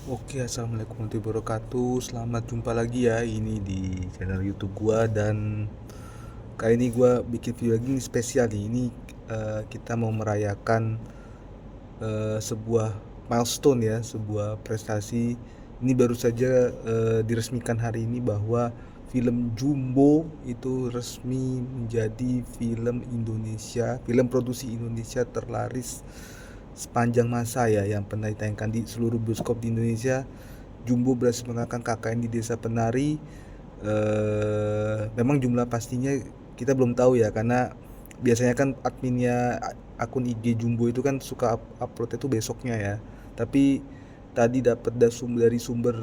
Oke, assalamualaikum warahmatullahi wabarakatuh. Selamat jumpa lagi ya, ini di channel YouTube gua. Dan kali ini gua bikin video lagi nih spesial nih. Ini kita mau merayakan sebuah milestone ya, sebuah prestasi. Ini baru saja diresmikan hari ini bahwa film Jumbo itu resmi menjadi film Indonesia, film produksi Indonesia terlaris sepanjang masa ya, yang pernah ditayangkan di seluruh bioskop di Indonesia. Jumbo berhasil mengalahkan KKN di Desa Penari. Memang jumlah pastinya kita belum tahu ya, karena biasanya kan adminnya akun IG Jumbo itu kan suka upload itu besoknya ya. Tapi tadi dapat dari sumber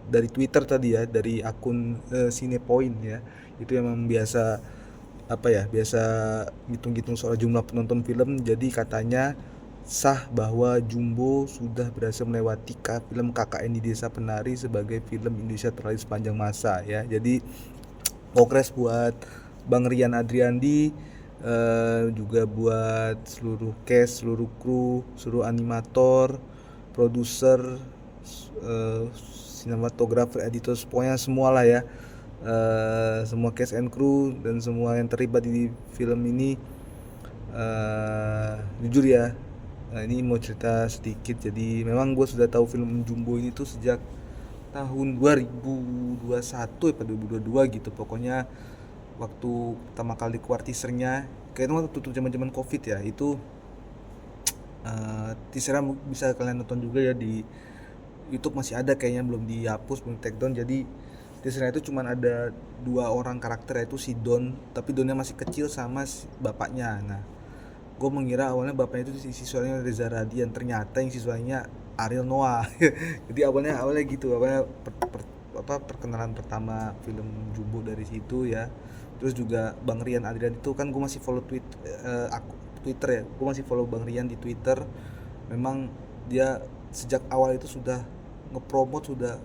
dari Twitter tadi ya, dari akun Cinepoint ya. Itu memang biasa apa ya, biasa ngitung-ngitung soal jumlah penonton film. Jadi katanya sah bahwa Jumbo sudah berhasil melewati film KKN di Desa Penari sebagai film Indonesia terlaris sepanjang masa ya. Jadi kongres buat Bang Rian Adriandi, juga buat seluruh cast, seluruh kru, seluruh animator, produser, sinematografer, editor, pokoknya semua lah ya. Semua cast and crew dan semua yang terlibat di film ini. Jujur ya, nah ini mau cerita sedikit. Jadi memang gue sudah tahu film Jumbo ini tuh sejak tahun 2021 apa 2022 gitu. Pokoknya waktu pertama kali keluar teasernya, kayaknya waktu tutup zaman-zaman Covid ya. Itu teasernya bisa kalian nonton juga ya di YouTube, masih ada kayaknya, belum dihapus, belum take down. Jadi teasernya itu cuma ada dua orang karakter, yaitu si Don, tapi Donnya masih kecil sama si bapaknya. Nah, gue mengira awalnya bapaknya itu siswanya Reza Radian, ternyata yang siswanya Ariel Noah. Jadi awalnya gitu, awalnya perkenalan pertama film Jumbo dari situ ya. Terus juga Bang Rian Adrian itu kan gue masih follow Twitter ya, gue masih follow Bang Rian di Twitter. Memang dia sejak awal itu sudah ngepromot, sudah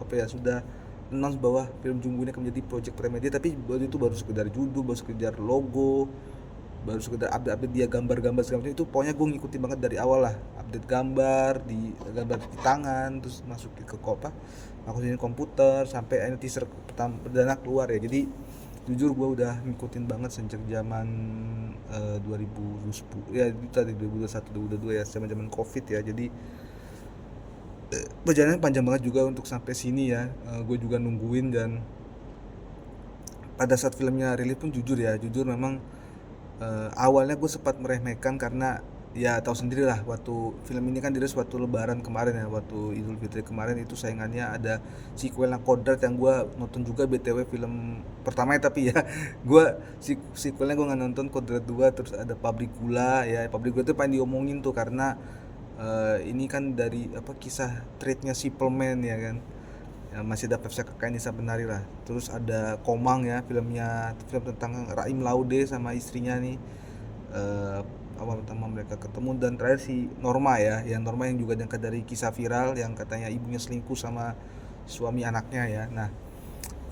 apa ya, sudah announce bahwa film Jumbo ini akan menjadi project Pramedia. Tapi waktu itu baru sekedar judul, baru sekedar logo, baru sekedar update dia gambar-gambar segala macam. Itu pokoknya gue ngikutin banget dari awal lah, update gambar di tangan, terus masuk ke apa, masukin komputer, sampai akhirnya teaser pertama perdana keluar ya. Jadi jujur gue udah ngikutin banget sejak zaman 2010 ya, itu tadi 2021 2022 ya, zaman-zaman Covid ya. Jadi perjalanan panjang banget juga untuk sampai sini ya. Gue juga nungguin. Dan pada saat filmnya rilis pun jujur memang awalnya gue sempat meremehkan, karena ya tahu sendiri lah, waktu film ini kan dirilis waktu Lebaran kemarin ya, waktu Idul Fitri kemarin. Itu saingannya ada sequelnya Kodrat yang gue nonton juga BTW, film pertamanya. Tapi ya gue sequelnya gue nggak nonton, Kodrat 2. Terus ada Pabrik Gula ya, Pabrik Gula itu paling diomongin tuh, karena ini kan dari apa, kisah trade-nya Simpleman ya kan. Ya, masih ada Pepsi KKN Desa Penari lah. Terus ada Komang ya, film tentang Raim Laude sama istrinya nih. eh Awal pertama mereka ketemu. Dan terakhir si Norma ya, yang Norma yang juga diangkat dari kisah viral yang katanya ibunya selingkuh sama suami anaknya ya. Nah,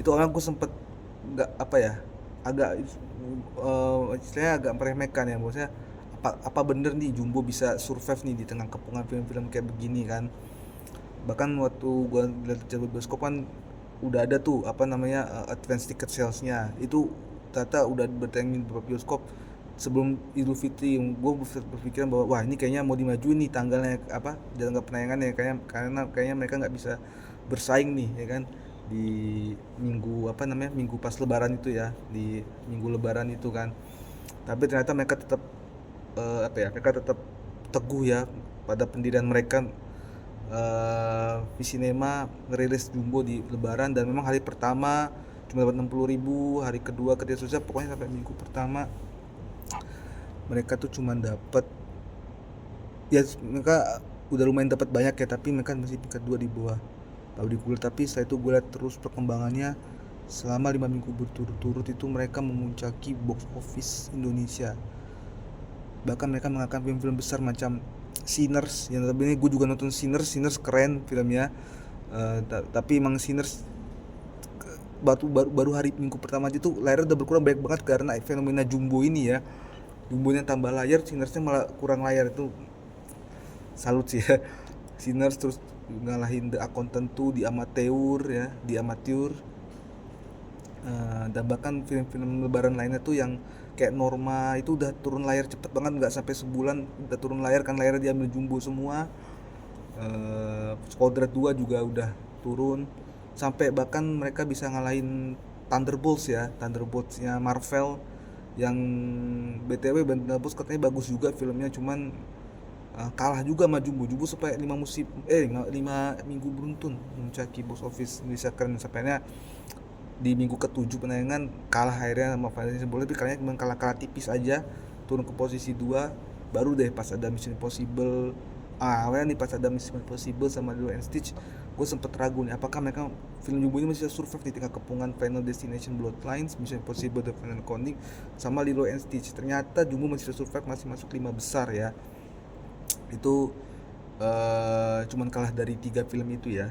itu orang gue sempet nggak apa ya, agak istilahnya agak meremehkan ya. Maksudnya apa bener nih Jumbo bisa survive nih di tengah kepungan film-film kayak begini kan. Bahkan waktu gua lihat jadwal bioskop kan udah ada tuh apa namanya, advance ticket salesnya itu, ternyata udah bertayang di beberapa bioskop sebelum Idul Fitri. Gue berpikiran bahwa wah, ini kayaknya mau dimajuin nih tanggalnya, apa, jangka penayangannya, karena kayaknya mereka nggak bisa bersaing nih ya kan, di minggu apa namanya, minggu pas Lebaran itu ya, di minggu Lebaran itu kan. Tapi ternyata mereka tetap apa ya, mereka tetap teguh ya pada pendirian mereka. Visinema ngerilis Jumbo di Lebaran, dan memang hari pertama cuma dapat 60.000, hari kedua, ketiga, susah pokoknya sampai minggu pertama mereka tuh cuma dapat, ya mereka udah lumayan dapat banyak ya, tapi mereka masih peringkat 2 di bawah Pabrik Gula. Tapi setelah itu gue lihat terus perkembangannya selama 5 minggu berturut-turut itu mereka memuncaki box office Indonesia. Bahkan mereka mengangkat film-film besar macam Sinners, yang tapi ini gue juga nonton Sinners keren filmnya. Tapi emang Sinners baru hari minggu pertama aja tuh layarnya udah berkurang banyak banget, karena fenomena Jumbo ini ya. Jumbonya tambah layar, Sinnersnya malah kurang layar. Itu salut sih ya. Sinners, terus ngalahin The Accountant 2 di amateur ya, di amateur. Dan bahkan film-film lebaran lainnya tuh yang kayak Norma itu udah turun layar cepet banget, nggak sampai sebulan udah turun layar, kan layarnya diambil Jumbo semua. Squadron 2 juga udah turun, sampai bahkan mereka bisa ngalahin Thunderbolts ya, Thunderboltsnya Marvel yang BTW Thunderbolts katanya bagus juga filmnya, cuman kalah juga sama Jumbo. Jumbo sampai 5 minggu beruntun mencaki box office Indonesia, keren sampainya di minggu ke-7 penayangan kalah akhirnya sama Fantastic Four, tapi kalahnya cuma kalah tipis aja, turun ke posisi 2. Baru deh pas ada Mission Impossible, awalnya nih pas ada Mission Impossible sama Lilo and Stitch, gue sempet ragu nih apakah mereka film Jumbo ini masih bisa survive di tengah kepungan Final Destination Bloodlines, Mission Impossible The Final Reckoning, sama Lilo and Stitch. Ternyata Jumbo masih bisa survive, masih masuk 5 besar ya. Itu cuman kalah dari 3 film itu ya.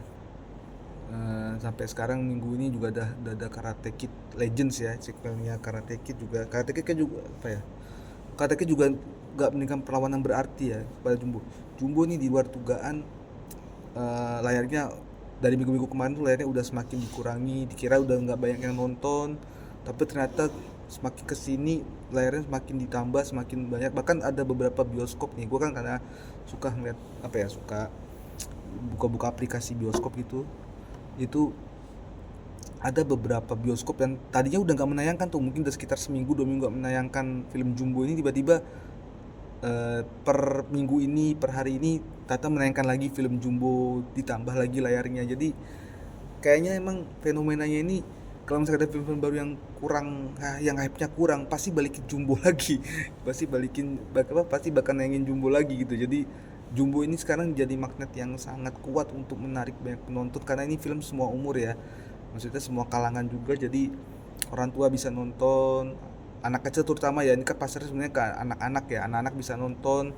Sampai sekarang minggu ini juga ada Karate Kid Legends ya, sequelnya Karate Kid juga. Karate Kid kan juga apa ya, Karate Kid juga gak meninggalkan perlawanan berarti ya pada Jumbo. Jumbo nih di luar dugaan, layarnya dari minggu-minggu kemarin tuh layarnya udah semakin dikurangi, dikira udah nggak banyak yang nonton, tapi ternyata semakin kesini layarnya semakin ditambah, semakin banyak. Bahkan ada beberapa bioskop nih, gue kan karena suka ngeliat apa ya, suka buka-buka aplikasi bioskop gitu, itu ada beberapa bioskop yang tadinya udah nggak menayangkan tuh, mungkin udah sekitar seminggu 2 minggu nggak menayangkan film Jumbo ini, tiba-tiba per minggu ini, per hari ini Tata menayangkan lagi film Jumbo, ditambah lagi layarnya. Jadi kayaknya emang fenomenanya ini, kalau misalnya ada film-film baru yang kurang, yang hype-nya kurang, pasti balikin Jumbo lagi. Pasti bakal nayangin Jumbo lagi gitu. Jadi Jumbo ini sekarang jadi magnet yang sangat kuat untuk menarik banyak penonton, karena ini film semua umur ya, maksudnya semua kalangan juga. Jadi orang tua bisa nonton, anak kecil terutama ya, ini kan pasarnya sebenarnya ke anak-anak ya, anak-anak bisa nonton,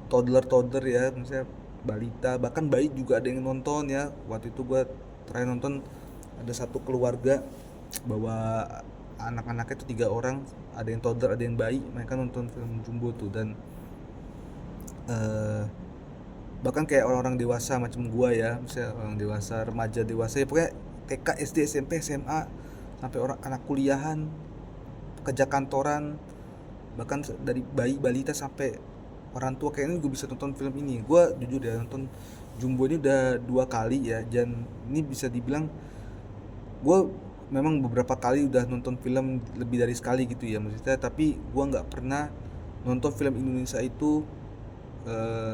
toddler ya, misalnya balita, bahkan bayi juga ada yang nonton ya. Waktu itu gue terakhir nonton, ada satu keluarga bawa anak-anaknya itu 3 orang, ada yang toddler ada yang bayi, mereka nonton film Jumbo tuh. Dan bahkan kayak orang-orang dewasa macam gua ya, misalnya orang dewasa, remaja dewasa ya, pokoknya TK, SD, SMP, SMA, sampai orang anak kuliahan, kerja kantoran, bahkan dari bayi balita sampai orang tua, kayaknya gue bisa nonton film ini. Gue jujur ya, nonton Jumbo ini udah 2 kali ya, dan ini bisa dibilang gue memang beberapa kali udah nonton film lebih dari sekali gitu ya maksudnya, tapi gue nggak pernah nonton film Indonesia itu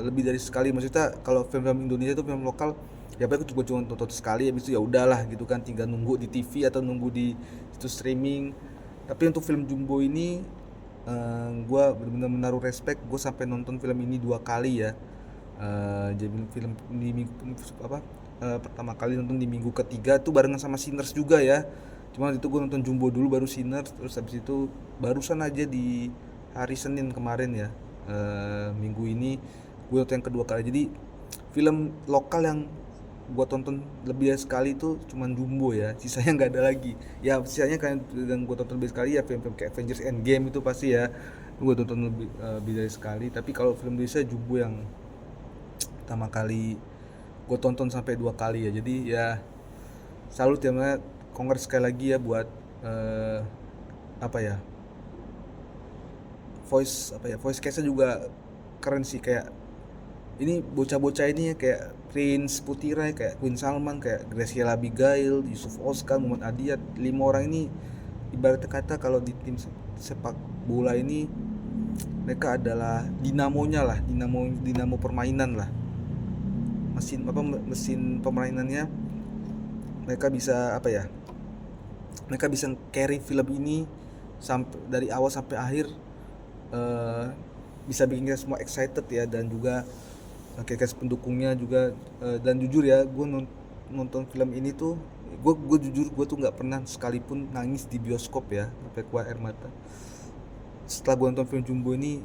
lebih dari sekali. Maksudnya kalau film-film Indonesia itu film lokal ya baik gue cuma nonton sekali, habis itu ya udahlah gitu kan, tinggal nunggu di TV atau nunggu di itu streaming. Tapi untuk film Jumbo ini gue benar-benar menaruh respect, gue sampai nonton film ini 2 kali ya. Jadi film di minggu apa, pertama kali nonton di minggu ketiga tuh barengan sama Sinners juga ya, cuma itu gue nonton Jumbo dulu baru Sinners, terus habis itu barusan aja di hari Senin kemarin ya, minggu ini gue nonton yang kedua kali. Jadi film lokal yang gue tonton lebih dari sekali itu cuman Jumbo ya, sisanya nggak ada lagi ya. Sisanya kan yang gue tonton lebih sekali ya film-film kayak Avengers Endgame itu pasti ya gue tonton lebih dari sekali. Tapi kalau film Indonesia Jumbo yang pertama kali gue tonton sampai 2 kali ya. Jadi ya salut ya, mana kongres sekali lagi ya buat apa ya, voice castnya juga keren sih. Kayak ini bocah-bocah ini ya, kayak Prince Putirai, kayak Queen Salman, kayak Graciela Abigail, Yusuf Oscar, Muhammad Adiyat, 5 orang ini ibarat kata kalau di tim sepak bola ini mereka adalah dinamonya lah, dinamo permainan lah, mesin permainannya. Mereka bisa apa ya, mereka bisa carry film ini sampai dari awal sampai akhir, bisa bikin kita semua excited ya. Dan juga kayak pendukungnya juga, dan jujur ya gue nonton film ini tuh, gue jujur gue tuh nggak pernah sekalipun nangis di bioskop ya sampai keluar air mata. Setelah gue nonton film Jumbo ini,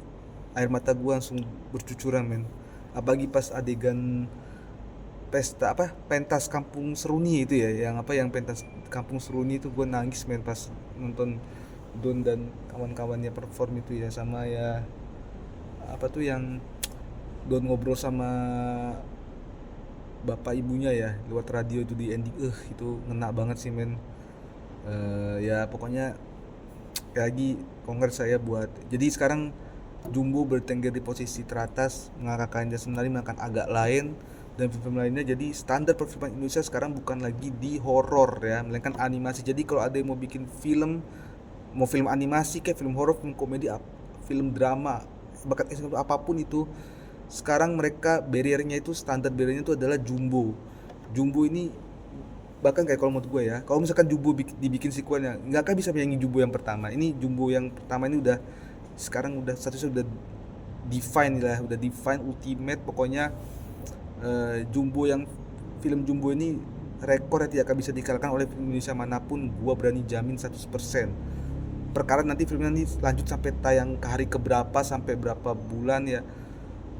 air mata gue langsung bercucuran men, apalagi pas adegan pesta apa, pentas kampung Seruni itu ya, yang pentas kampung Seruni itu gue nangis men pas nonton Don dan kawan-kawannya perform itu ya. Sama ya apa tuh yang Don ngobrol sama bapak ibunya ya lewat radio itu di ending, itu ngena banget sih men. Ya pokoknya sekali lagi kongres saya buat, jadi sekarang Jumbo bertengger di posisi teratas mengalahkan India Semenari, mengalahkan agak lain dan film lainnya. Jadi standar perfilman Indonesia sekarang bukan lagi di horor ya, melainkan animasi. Jadi kalau ada yang mau bikin film, mau film animasi kayak film horor, film komedi, film drama, bahkan apapun itu, sekarang mereka barriernya itu, standar barriernya itu adalah Jumbo. Jumbo ini bahkan kayak, kalau menurut gue ya, kalau misalkan Jumbo dibikin sequelnya, nggak akan bisa menyanyi Jumbo yang pertama. Ini Jumbo yang pertama ini udah, sekarang udah statusnya udah define lah, udah define ultimate pokoknya. Jumbo yang film Jumbo ini rekor yang tidak akan bisa dikalahkan oleh film Indonesia manapun, gua berani jamin 100%. Perkara nanti filmnya ini lanjut sampai tayang ke hari keberapa, sampai berapa bulan ya,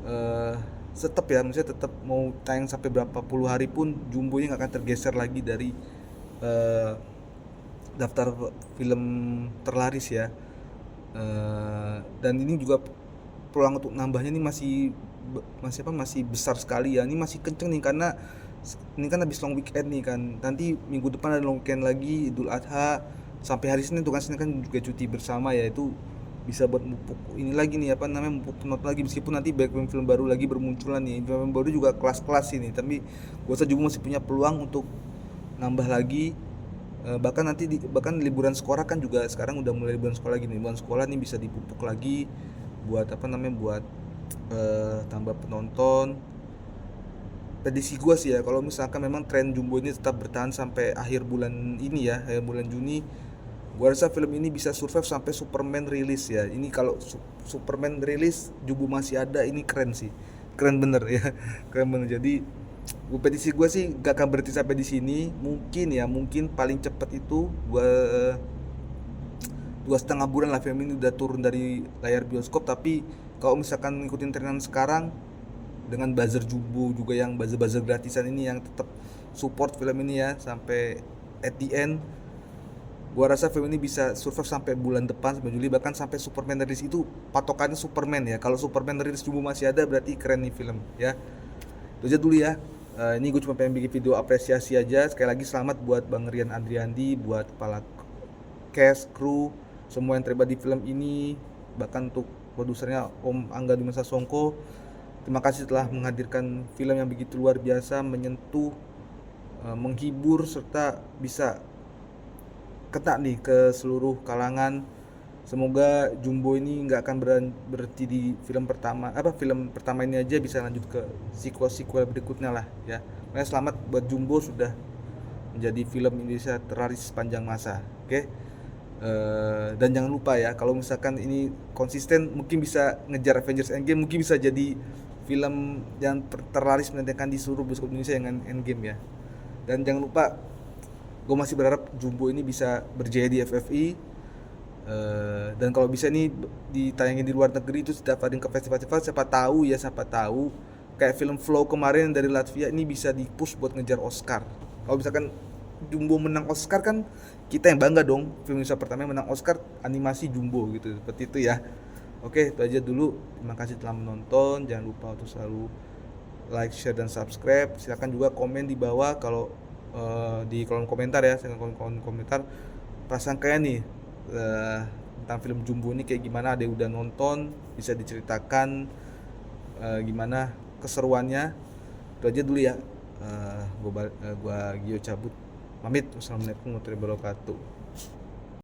eh tetap ya, maksudnya tetap mau tayang sampai berapa puluh hari pun Jumbo ini nggak akan tergeser lagi dari eh, daftar film terlaris ya. Dan ini juga peluang untuk nambahnya ini masih besar sekali ya. Ini masih kenceng nih karena ini kan habis long weekend nih kan. Nanti minggu depan ada long weekend lagi, Idul Adha, sampai hari Senin tuh kan, Senin kan juga cuti bersama ya, itu bisa buat mupuk ini lagi nih, apa namanya, mupuk penonton lagi. Meskipun nanti banyak film-film baru lagi bermunculan nih, film baru juga kelas-kelas ini, tapi gue rasa juga masih punya peluang untuk nambah lagi. Bahkan nanti bahkan liburan sekolah kan juga sekarang udah mulai liburan sekolah lagi nih. Liburan sekolah nih bisa dipupuk lagi buat apa namanya, buat tambah penonton. Prediksi gue sih ya, kalau misalkan memang tren Jumbo ini tetap bertahan sampai akhir bulan ini ya, akhir bulan Juni, gue rasa film ini bisa survive sampai Superman rilis ya. Ini kalau Superman rilis Jumbo masih ada, ini keren sih, keren bener ya. Keren bener. Jadi gue, prediksi gue sih gak akan berhenti sampai di sini. Mungkin ya, mungkin paling cepet itu dua setengah bulan lah film ini udah turun dari layar bioskop. Tapi kalau misalkan ngikutin trenan sekarang, dengan buzzer Jumbo juga, yang buzzer gratisan ini yang tetap support film ini ya sampai at the end, gua rasa film ini bisa survive sampai bulan depan, sampai Juli, bahkan sampai Superman rilis. Itu patokannya Superman ya. Kalau Superman rilis Jumbo masih ada, berarti keren nih film ya. Itu aja dulu ya. Ini gue cuma pengen bikin video apresiasi aja. Sekali lagi selamat buat Bang Rian Andriandi, buat kepala cast, kru, semua yang terlibat di film ini, bahkan untuk produsernya Om Angga Dwi Sasongko. Terima kasih telah menghadirkan film yang begitu luar biasa, menyentuh, menghibur, serta bisa kena nih ke seluruh kalangan. Semoga Jumbo ini nggak akan berhenti di film pertama ini aja, bisa lanjut ke sequel berikutnya lah ya. Makanya selamat buat Jumbo sudah menjadi film Indonesia terlaris sepanjang masa. Oke. Dan jangan lupa ya, kalau misalkan ini konsisten, mungkin bisa ngejar Avengers Endgame, mungkin bisa jadi film yang terlaris menandakan di seluruh bioskop Indonesia dengan Endgame ya. Dan jangan lupa, gue masih berharap Jumbo ini bisa berjaya di FFI. Dan kalau bisa nih ditayangin di luar negeri, itu daftarin ke festival-festival, siapa tahu kayak film Flow kemarin dari Latvia ini bisa dipush buat ngejar Oscar. Kalau misalkan Jumbo menang Oscar kan kita yang bangga dong, film Indonesia pertama yang menang Oscar animasi Jumbo gitu, seperti itu ya. Oke, itu aja dulu. Terima kasih telah menonton. Jangan lupa untuk selalu like, share, dan subscribe. Silakan juga komen di bawah, kalau di kolom komentar ya, kolom komentar perasaan kalian nih tentang film Jumbo ini kayak gimana. Ada yang udah nonton, bisa diceritakan gimana keseruannya. Itu aja dulu ya. Gua Gio cabut, pamit. Wassalamualaikum warahmatullahi wabarakatuh.